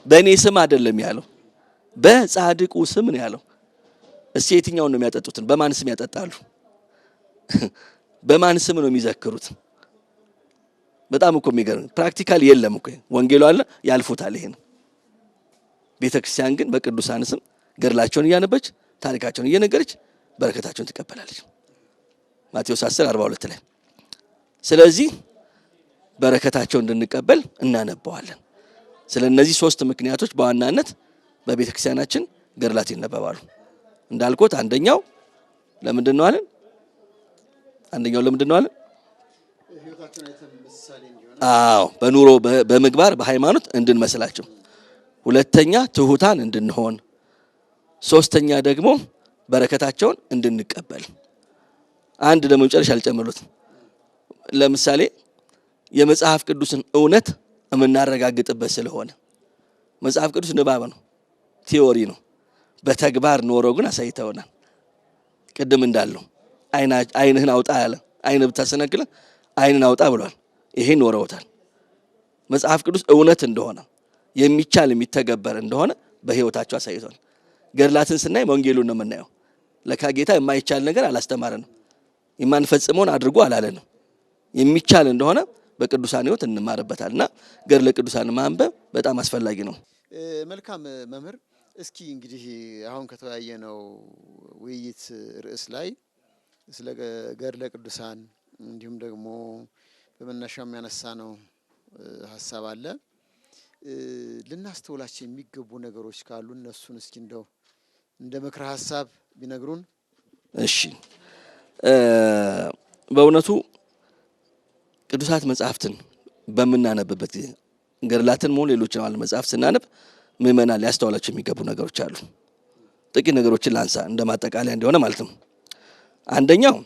በእኔ ስም አይደለም ያለው፣ በጻድቁ ስም ነው ያለው። እስቲ የትኛውን ነው የሚያጠጡትን? በማን ስም ያጠጣሉ? በማን ስም ነው የሚዘክሩት? በጣም እኮ የሚገርም ፕራክቲካል የለም እኮ ወንጌሉ አለ ያልፉታል። ይሄን ቤተክርስቲያን ግን በቅዱሳን ስም ገድላቸውን እያነበች ታሪካቸውን እየነገረች በረከታቸውን ትቀበላለች። ማቴዎስ 10:42 ላይ። ስለዚህ በረከታቸውን እንድንቀበል እናነባዋለን። ስለነዚህ ሶስት ምክንያቶች በዋናነት በቤተክርስቲያናችን ገድላት ይነበባሉ። እንዳልኩት አንደኛው ለምንድን ነው አለን? አዎ በኑሮ በምግባር በሃይማኖት እንድንመስላቸው። ሁለተኛ ትሑታን እንድንሆን። ሶስተኛ ደግሞ በረከታቸውን እንድንቀበል። አንድ ደግሞ መጨረሻ አልጨምሩት። ለምሳሌ የመጽሐፍ ቅዱስን እውነት የምናረጋግጥበት ስለሆነ መጽሐፍ ቅዱስ ንባብ ነው፣ ቲዮሪ ነው። በተግባር ኖሮ ግን አሳይተውናል። ቅድም እንዳለው አይንህን አውጣ ያለ አይን ብታሰነክለ አይንን አውጣ ብሏል። ይሄን ኖረውታል። መጽሐፍ ቅዱስ እውነት እንደሆነ የሚቻል የሚተገበር እንደሆነ በህይወታቸው አሳይቷል። ገድላትን ስናይ ወንጌሉን ነው የምናየው። ለካ ጌታ የማይቻል ነገር አላስተማረንም፣ የማንፈጽመውን አድርጎ አላለንም። የሚቻል እንደሆነ በቅዱሳን ህይወት እንማርበታልና ገድለ ቅዱሳን ማንበብ በጣም አስፈላጊ ነው። መልካም መምህር፣ እስኪ እንግዲህ አሁን ከተወያየነው ውይይት ርዕስ ላይ ስለ ገድለ ቅዱሳን እንዲሁም ደግሞ በመነሻው የሚያነሳነው ሐሳብ አለ። ልናስተውላቸው የሚገቡ ነገሮች ካሉ እነሱን እስኪ እንደው እንደ ምክረ ሐሳብ ቢነግሩን። እሺ፣ በእውነቱ ቅዱሳት መጻሕፍትን በመናነብበት ጊዜ ገድላትን ሆነ ሌሎችን ማለት መጻሕፍት ስናነብ ምእመናን ሊያስተውላቸው የሚገቡ ነገሮች አሉ። ጥቂት ነገሮችን ላንሳ እንደማጠቃለያ እንዲሆነ ማለት ነው። አንደኛው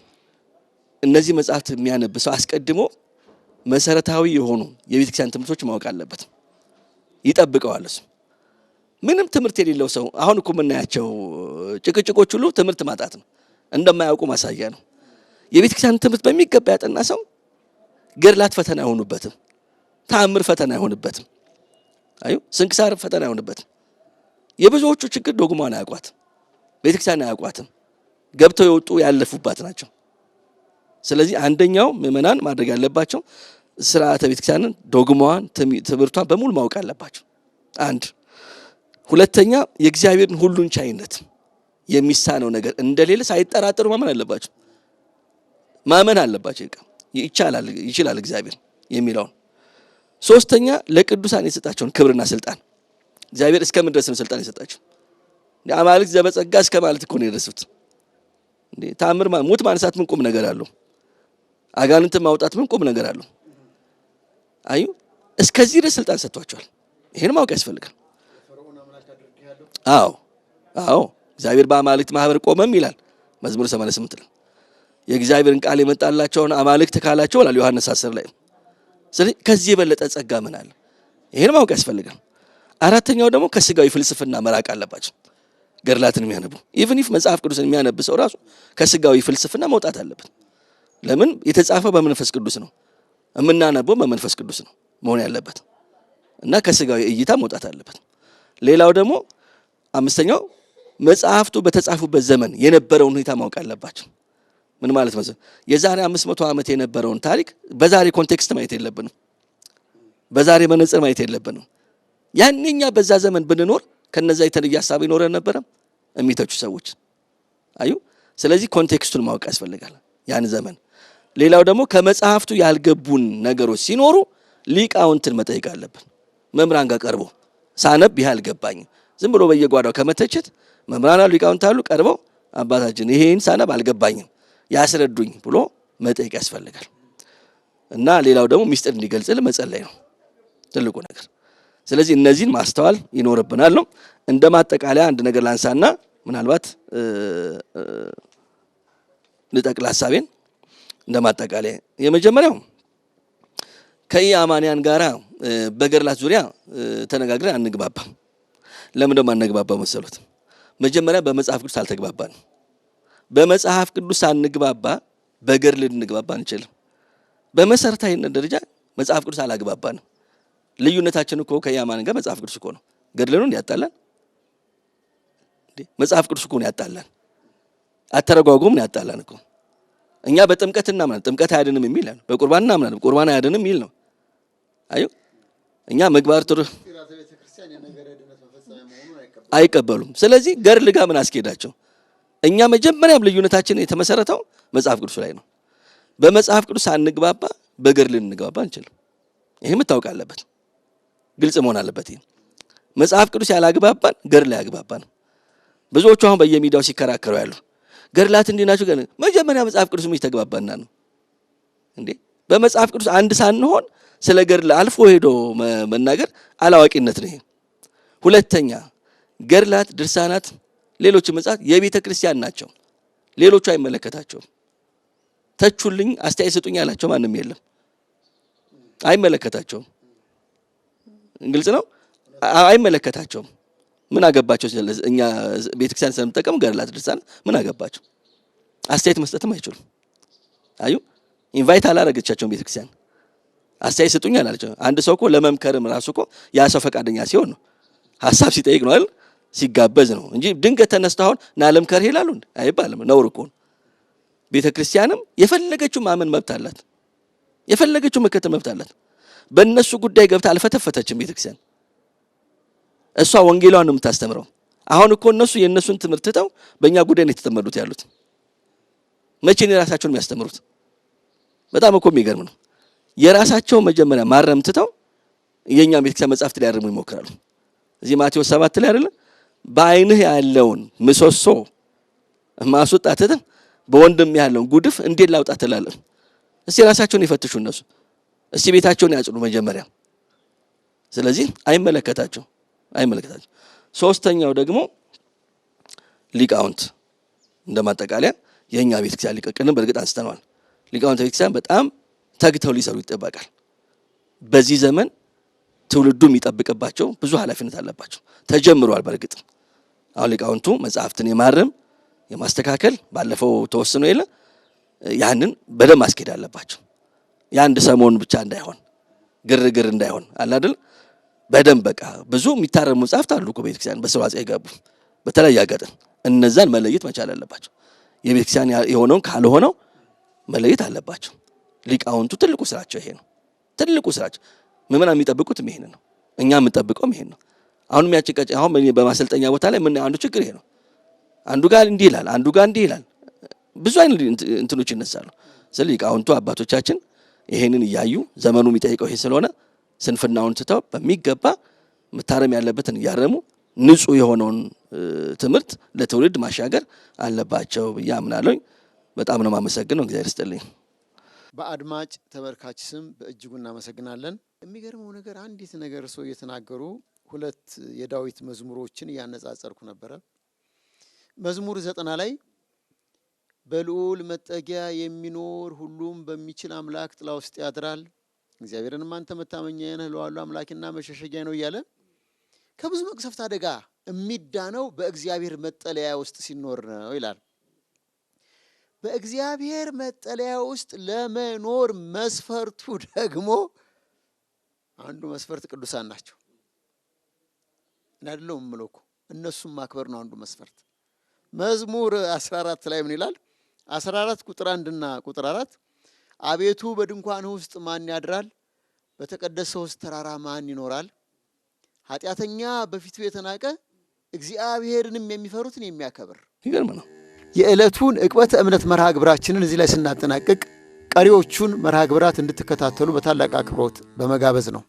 እነዚህ መጻሕፍት የሚያነብ ሰው አስቀድሞ መሰረታዊ የሆኑ የቤተክርስቲያን ትምህርቶች ማወቅ አለበት። ይጠብቀዋል። ምንም ትምህርት የሌለው ሰው አሁን እኮ የምናያቸው ጭቅጭቆች ሁሉ ትምህርት ማጣት ነው፣ እንደማያውቁ ማሳያ ነው። የቤተክርስቲያን ትምህርት በሚገባ ያጠና ሰው ገድላት ፈተና አይሆኑበትም፣ ተአምር ፈተና አይሆንበትም፣ አዩ ስንክሳር ፈተና አይሆንበትም። የብዙዎቹ ችግር ዶግማን አያውቋት፣ ቤተክርስቲያን አያውቋትም፣ ገብተው የወጡ ያለፉባት ናቸው። ስለዚህ አንደኛው ምእመናን ማድረግ ያለባቸው ስርዓተ ቤተክርስቲያንን ዶግማዋን ትምህርቷን በሙሉ ማወቅ አለባቸው። አንድ ሁለተኛ የእግዚአብሔርን ሁሉን ቻይነት የሚሳነው ነገር እንደሌለ ሳይጠራጠሩ ማመን አለባቸው። ይችላል እግዚአብሔር የሚለውን። ሶስተኛ ለቅዱሳን የሰጣቸውን ክብርና ስልጣን እግዚአብሔር እስከምን ድረስ ነው ስልጣን የሰጣቸው? አማልክት ዘበጸጋ እስከ ማለት እኮ ነው የደረሱት። ታምር ሙት ማንሳት ምን ቁም ነገር አለው? አጋንንትን ማውጣት ምን ቁም ነገር አለው? አዩ እስከዚህ ድረስ ስልጣን ሰጥቷቸዋል። ይሄን ማወቅ ያስፈልጋል። አዎ እግዚአብሔር በአማልክት ማህበር ቆመም ይላል መዝሙር 88 ላይ የእግዚአብሔርን ቃል የመጣላቸውን አማልክት ካላቸው ይላል ዮሐንስ 10 ላይ። ስለዚህ ከዚህ የበለጠ ጸጋ ምን አለ? ይሄን ማወቅ ያስፈልጋል። አራተኛው ደግሞ ከስጋዊ ፍልስፍና መራቅ አለባቸው። ገድላትን የሚያነቡ ኢቭን ኢፍ መጽሐፍ ቅዱስን የሚያነብ ሰው ራሱ ከስጋዊ ፍልስፍና መውጣት አለበት። ለምን? የተጻፈው በመንፈስ ቅዱስ ነው፣ የምናነበው በመንፈስ ቅዱስ ነው መሆን ያለበት እና ከስጋዊ እይታ መውጣት አለበት። ሌላው ደግሞ አምስተኛው መጽሐፍቱ በተጻፉበት ዘመን የነበረውን ሁኔታ ማወቅ አለባቸው። ምን ማለት ነው? የዛሬ 500 ዓመት የነበረውን ታሪክ በዛሬ ኮንቴክስት ማየት የለብንም። በዛሬ መነጽር ማየት የለብንም። ያንኛ በዛ ዘመን ብንኖር ከነዛ የተለየ ሐሳብ ይኖረን ነበር የሚተቹ ሰዎች አዩ። ስለዚህ ኮንቴክስቱን ማወቅ ያስፈልጋል ያን ዘመን። ሌላው ደግሞ ከመጽሐፍቱ ያልገቡን ነገሮች ሲኖሩ ሊቃውንትን መጠየቅ አለብን። መምህራን ጋር ቀርቦ ሳነብ ይህ አልገባኝም ዝም ብሎ በየጓዳው ከመተቸት መምህራን አሉ ሊቃውንት አሉ ቀርበው አባታችን ይሄን ሳነብ አልገባኝም ያስረዱኝ ብሎ መጠየቅ ያስፈልጋል። እና ሌላው ደግሞ ሚስጥር እንዲገልጽልን መጸለይ ነው ትልቁ ነገር። ስለዚህ እነዚህን ማስተዋል ይኖርብናል ነው። እንደማጠቃለያ አንድ ነገር ላንሳና ምናልባት ልጠቅል ሐሳቤን። እንደማጠቃለያ የመጀመሪያው ከኢአማንያን ጋራ በገድላት ዙሪያ ተነጋግረን አንግባባም። ለምን ደግሞ አንግባባው መሰሉት? መጀመሪያ በመጽሐፍ ቅዱስ አልተግባባን። በመጽሐፍ ቅዱስ አንግባባ በገድል ልንግባባ አንችልም። በመሰረታዊነት ደረጃ መጽሐፍ ቅዱስ አላግባባን። ልዩነታችን እኮ ከኢአማንያን ጋር መጽሐፍ ቅዱስ እኮ ነው። ገድል ነው ያጣላን እንዴ? መጽሐፍ ቅዱስ እኮ ነው ያጣላን። አተረጓጎም ነው ያጣላን እኮ። እኛ በጥምቀት እናምናለን፣ ጥምቀት አያድንም የሚል ነው። በቁርባን እናምናለን፣ ቁርባን አያድንም የሚል ነው። አዩ እኛ ምግባር ጥሩ አይቀበሉም። ስለዚህ ገድል ጋር ምን አስኬዳቸው? እኛ መጀመሪያም ልዩነታችን የተመሰረተው መጽሐፍ ቅዱስ ላይ ነው። በመጽሐፍ ቅዱስ አንግባባ በገድል ልንግባባ አንችልም። ይሄ መታወቅ አለበት፣ ግልጽ መሆን አለበት። ይሄ መጽሐፍ ቅዱስ ያላግባባን ገድል ላይ ያግባባን። ብዙዎቹ አሁን በየሚዲያው ሲከራከሩ ያሉ ገድላት እንዲህ ናቸው። መጀመሪያ መጽሐፍ ቅዱስ ምን ተግባባና ነው እንዴ? በመጽሐፍ ቅዱስ አንድ ሳንሆን ስለ ገድል አልፎ ሄዶ መናገር አላዋቂነት ነው። ይሄ ሁለተኛ ገድላት፣ ድርሳናት፣ ሌሎች መጽሐፍ የቤተ ክርስቲያን ናቸው። ሌሎቹ አይመለከታቸውም። ተቹልኝ፣ አስተያየት ስጡኝ ያላቸው ማንም የለም። አይመለከታቸውም። ግልጽ ነው። አይመለከታቸውም። ምን አገባቸው? እኛ ቤተክርስቲያን ስለምንጠቀም ገድላት፣ ድርሳናት ምን አገባቸው? አስተያየት መስጠትም አይችሉም። አዩ ኢንቫይት አላረገቻቸውም ቤተክርስቲያን። አስተያየት ስጡኝ አላለቸው። አንድ ሰው እኮ ለመምከርም ራሱ እኮ ያ ሰው ፈቃደኛ ሲሆን ነው፣ ሐሳብ ሲጠይቅ ነው አይደል? ሲጋበዝ ነው እንጂ ድንገት ተነስተው አሁን ና ለምከር ይላሉ አይባልም። ነውር እኮ ነው። ቤተክርስቲያንም የፈለገችው ማመን መብት አላት፣ የፈለገችው መከተል መብት አላት። በእነሱ ጉዳይ ገብታ አልፈተፈተችም ቤተክርስቲያን። እሷ ወንጌሏን ነው የምታስተምረው። አሁን እኮ እነሱ የእነሱን ትምህርት ትተው በእኛ ጉዳይ ነው የተጠመዱት ያሉት። መቼ ነው የራሳቸውን የሚያስተምሩት? በጣም እኮ የሚገርም ነው። የራሳቸው መጀመሪያ ማረም ትተው የኛ ቤተክርስቲያን መጽሐፍት ላይ ያርሙ ይሞክራሉ። እዚህ ማቴዎስ 7 ላይ አይደለ በአይንህ ያለውን ምሰሶ ማስወጣት ትተህ በወንድም ያለውን ጉድፍ እንዴት ላውጣት ትላለህ? እስቲ ራሳቸውን ይፈትሹ እነሱ። እስቲ ቤታቸውን ያጽዱ መጀመሪያ። ስለዚህ አይመለከታቸው። ሶስተኛው ደግሞ ሊቃውንት እንደማጠቃለያ የኛ ቤተክርስቲያን ሊቀቅልን በእርግጥ አንስተናል። ሊቃውንት ቤተክርስቲያን በጣም ተግተው ሊሰሩ ይጠበቃል። በዚህ ዘመን ትውልዱ የሚጠብቅባቸው ብዙ ኃላፊነት አለባቸው። ተጀምሯል። በእርግጥ አሁን ሊቃውንቱ መጽሐፍትን የማረም የማስተካከል ባለፈው ተወስኖ የለ ያንን በደንብ ማስኬድ አለባቸው። የአንድ ሰሞን ብቻ እንዳይሆን፣ ግርግር እንዳይሆን አለ አይደል? በደንብ በቃ ብዙ የሚታረሙ መጽሐፍት አሉ እኮ ቤተክርስቲያን በስርዓት ይገቡ በተለያየ አጋጣሚ እነዛን መለየት መቻል አለባቸው። የቤተክርስቲያን የሆነውን ካልሆነው መለየት አለባቸው። ሊቃውንቱ ትልቁ ስራቸው ይሄ ነው። ትልቁ ስራቸው ምዕመናን የሚጠብቁት ይሄን ነው። እኛ የምንጠብቀው ይሄን ነው። አሁን የሚያጭቀጭ አሁን በማሰልጠኛ ቦታ ላይ ምን አንዱ ችግር ይሄ ነው። አንዱ ጋር እንዲህ ይላል፣ አንዱ ጋር እንዲህ ይላል። ብዙ አይነት እንትኖች ይነሳሉ። ስለዚህ ሊቃውንቱ አባቶቻችን ይሄንን እያዩ ዘመኑ የሚጠይቀው ይሄ ስለሆነ ስንፍናውን ትተው በሚገባ መታረም ያለበትን እያረሙ ንጹህ የሆነውን ትምህርት ለትውልድ ማሻገር አለባቸው ብዬ አምናለሁ። በጣም ነው የማመሰግነው። እግዚአብሔር ይስጥልኝ። በአድማጭ ተመልካች ስም በእጅጉ እናመሰግናለን። የሚገርመው ነገር አንዲት ነገር ሰው እየተናገሩ ሁለት የዳዊት መዝሙሮችን እያነጻጸርኩ ነበረ። መዝሙር 90 ላይ በልዑል መጠጊያ የሚኖር ሁሉም በሚችል አምላክ ጥላ ውስጥ ያድራል፣ እግዚአብሔርንም አንተ መታመኛዬ ነህ እለዋለሁ፣ አምላኬና መሸሸጊያ ነው እያለ ከብዙ መቅሰፍት አደጋ የሚዳነው በእግዚአብሔር መጠለያ ውስጥ ሲኖር ነው ይላል። በእግዚአብሔር መጠለያ ውስጥ ለመኖር መስፈርቱ ደግሞ አንዱ መስፈርት ቅዱሳን ናቸው። እናደለው ምምለኩ እነሱም ማክበር ነው አንዱ መስፈርት። መዝሙር 14 ላይ ምን ይላል? 14 ቁጥር 1 እና ቁጥር 4 አቤቱ በድንኳንህ ውስጥ ማን ያድራል? በተቀደሰው ተራራ ማን ይኖራል? ኃጢአተኛ በፊቱ የተናቀ እግዚአብሔርንም የሚፈሩትን የሚያከብር። ይገርም ነው። የዕለቱን ዕቅበተ እምነት መርሃ ግብራችንን እዚህ ላይ ስናጠናቅቅ ቀሪዎቹን መርሃ ግብራት እንድትከታተሉ በታላቅ አክብሮት በመጋበዝ ነው።